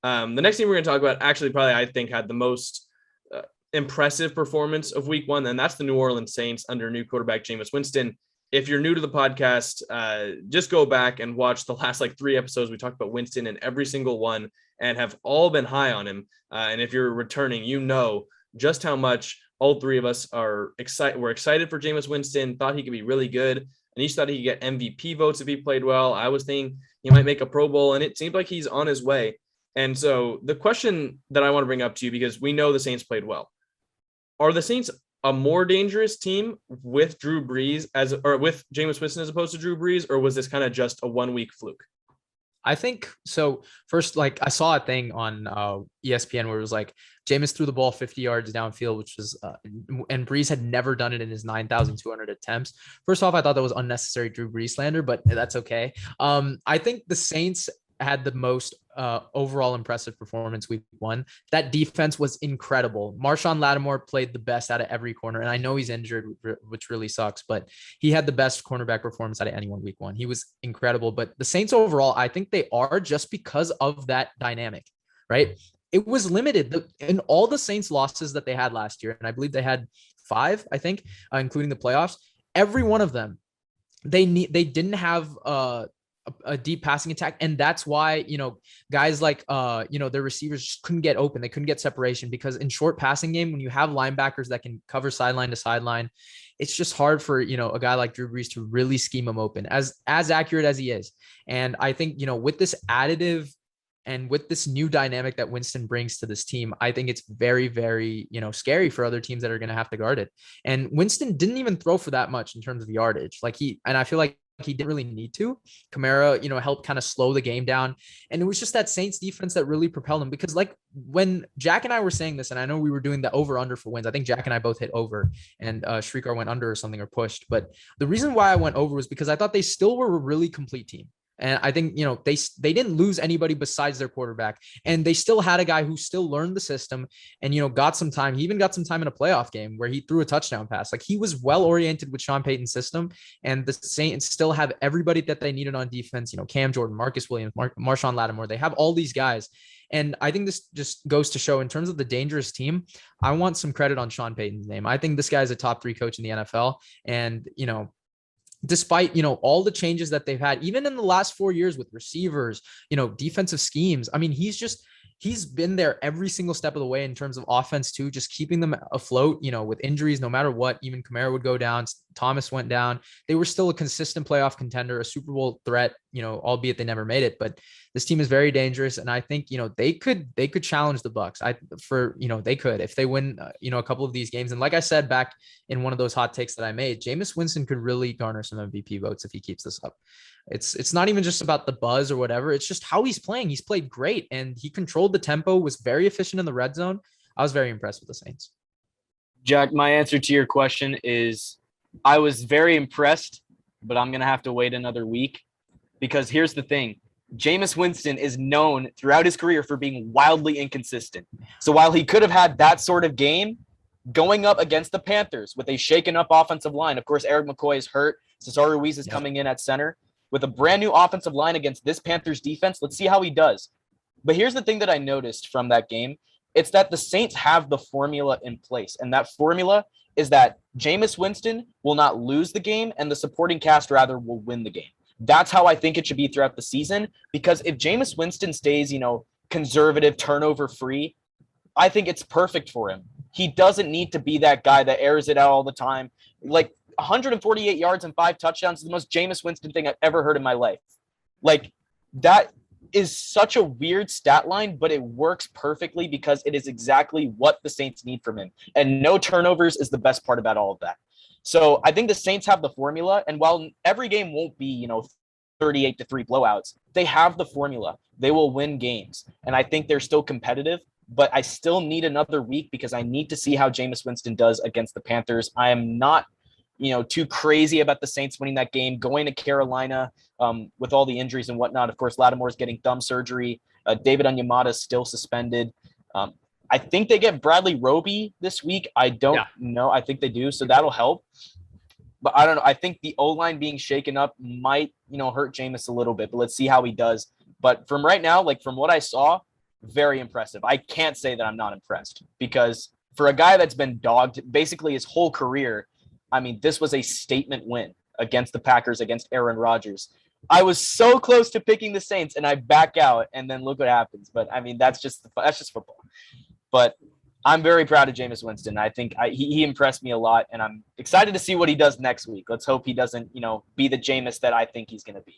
The next team we're going to talk about actually probably I think had the most impressive performance of week one, and that's the New Orleans Saints under new quarterback Jameis Winston. If you're new to the podcast, just go back and watch the last like 3 episodes. We talked about Winston in every single one and have all been high on him. And if you're returning, you know just how much all 3 of us are excited. We're excited for Jameis Winston, thought he could be really good. And each thought he could get MVP votes if he played well. I was thinking he might make a Pro Bowl, and it seemed like he's on his way. And so the question that I want to bring up to you, because we know the Saints played well, are the Saints a more dangerous team with Drew Brees or with Jameis Winston as opposed to Drew Brees, or was this kind of just a 1 week fluke? I think so. First, like I saw a thing on ESPN where it was like Jameis threw the ball 50 yards downfield, which was and Brees had never done it in his 9,200 attempts. First off, I thought that was unnecessary Drew Brees slander, but that's okay. I think the Saints had the most overall impressive performance week one. That defense was incredible. Marshawn Lattimore played the best out of every corner, and I know he's injured, which really sucks, but he had the best cornerback performance out of anyone week one. He was incredible. But the Saints overall, I think they are just because of that dynamic, right? It was limited in all the Saints losses that they had last year, and I believe they had 5, I think, including the playoffs. Every one of them, they didn't have a deep passing attack. And that's why, guys like, their receivers just couldn't get open. They couldn't get separation because in short passing game, when you have linebackers that can cover sideline to sideline, it's just hard for, a guy like Drew Brees to really scheme him open as accurate as he is. And I think, with this additive and with this new dynamic that Winston brings to this team, I think it's very, very, scary for other teams that are going to have to guard it. And Winston didn't even throw for that much in terms of yardage. And I feel like he didn't really need to. Kamara, helped kind of slow the game down. And it was just that Saints defense that really propelled him, because like when Jack and I were saying this, and I know we were doing the over under for wins, I think Jack and I both hit over and Shrikar went under or something or pushed. But the reason why I went over was because I thought they still were a really complete team. And I think, they didn't lose anybody besides their quarterback, and they still had a guy who still learned the system and, got some time. He even got some time in a playoff game where he threw a touchdown pass. Like he was well oriented with Sean Payton's system, and the Saints still have everybody that they needed on defense. Cam Jordan, Marcus Williams, Marshawn Lattimore, they have all these guys. And I think this just goes to show in terms of the dangerous team, I want some credit on Sean Payton's name. I think this guy is a top 3 coach in the NFL. And, despite, all the changes that they've had, even in the last 4 years with receivers, defensive schemes. I mean, he's been there every single step of the way in terms of offense too, just keeping them afloat, with injuries, no matter what. Even Kamara would go down. Thomas went down. They were still a consistent playoff contender, a Super Bowl threat, albeit they never made it. But this team is very dangerous. And I think, they could challenge the Bucs. They could, if they win, a couple of these games. And like I said, back in one of those hot takes that I made, Jameis Winston could really garner some MVP votes if he keeps this up. It's not even just about the buzz or whatever. It's just how he's playing. He's played great, and he controlled the tempo, was very efficient in the red zone. I was very impressed with the Saints. Jack, my answer to your question is I was very impressed, but I'm going to have to wait another week, because here's the thing. Jameis Winston is known throughout his career for being wildly inconsistent. So while he could have had that sort of game going up against the Panthers with a shaken up offensive line, of course, Eric McCoy is hurt. Cesar Ruiz is coming in at center. With a brand new offensive line against this Panthers defense, let's see how he does. But here's the thing that I noticed from that game. It's that the Saints have the formula in place. And that formula is that Jameis Winston will not lose the game, and the supporting cast rather will win the game. That's how I think it should be throughout the season, because if Jameis Winston stays, conservative, turnover free, I think it's perfect for him. He doesn't need to be that guy that airs it out all the time. Like 148 yards and 5 touchdowns is the most Jameis Winston thing I've ever heard in my life. Like, that is such a weird stat line, but it works perfectly because it is exactly what the Saints need from him. And no turnovers is the best part about all of that. So I think the Saints have the formula, and while every game won't be, 38-3 blowouts, they have the formula. They will win games. And I think they're still competitive, but I still need another week because I need to see how Jameis Winston does against the Panthers. I am not too crazy about the Saints winning that game, going to Carolina with all the injuries and whatnot. Of course, Lattimore's getting thumb surgery. David Onyemata is still suspended. I think they get Bradley Roby this week. I don't know. I think they do, so that'll help. But I don't know. I think the O-line being shaken up might, hurt Jameis a little bit, but let's see how he does. But from right now, like from what I saw, very impressive. I can't say that I'm not impressed because for a guy that's been dogged basically his whole career, I mean, this was a statement win against the Packers, against Aaron Rodgers. I was so close to picking the Saints and I back out and then look what happens. But I mean, that's just football. But I'm very proud of Jameis Winston. I think he impressed me a lot, and I'm excited to see what he does next week. Let's hope he doesn't, be the Jameis that I think he's going to be.